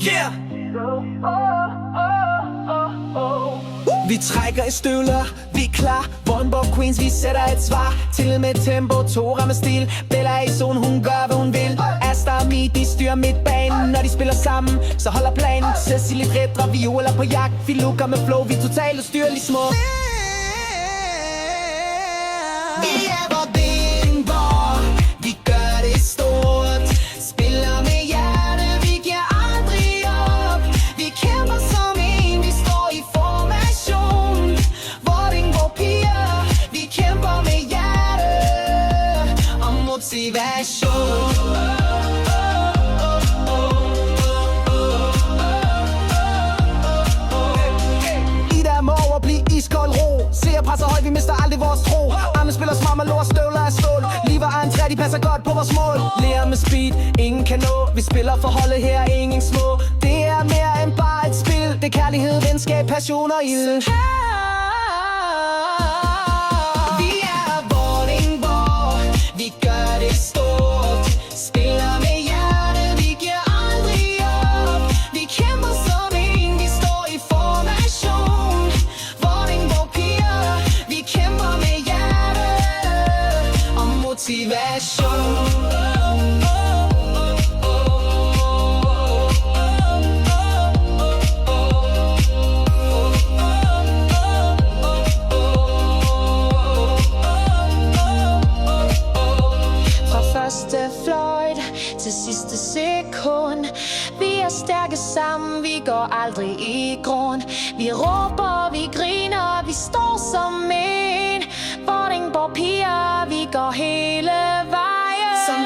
Yeah! Vi trækker i støvler, vi er klar. Vordingborg Queens, vi sætter et svar. Til med tempo, to rammer stil. Bella er i zone, hun gør hvad hun vil. Asta og Mi, de styrer midtbanen. Når de spiller sammen, så holder planen. Cecilie Fredra, Viola på jagt. Vi lukker med flow, vi totalt ustyrlige små. Vi er Vordingborg, vi gør det stort. Spiller med hjerte, vi giver aldrig op. Vi kæmper som en, vi står i formation. Vordingborg piger, vi kæmper med hjerte og motivation. Iskold ro, ser presser højt, vi mister aldrig vores tro. Arme spiller smart med lort, støvler af stål. Lige var entré, de passer godt på vores mål. Lærer med speed, ingen kan nå. Vi spiller for holdet her, ingen små. Det er mere end bare et spil. Det er kærlighed, venskab, passion og ild. Vi er Vordingborg, vi gør det stort. Spiller med hjerte, vi giver aldrig op. Vi kæmper som en, vi står i formation. Vordingborg piger, vi kæmper med hjerte og motivation. Til sidste sekund. Vi er stærke sammen, vi går aldrig i grund. Vi råber, vi griner, vi står som en. Vordingborg piger, vi går hele vejen som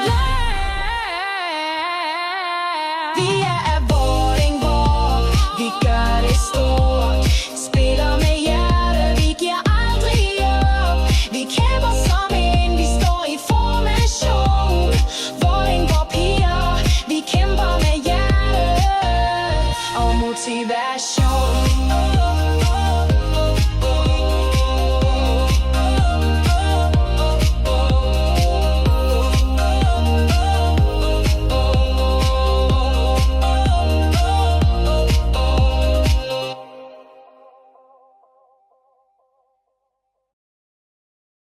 vi er Vordingborg, vi gør det stort. Spiller med hjerte, vi giver aldrig op. Vi kæmper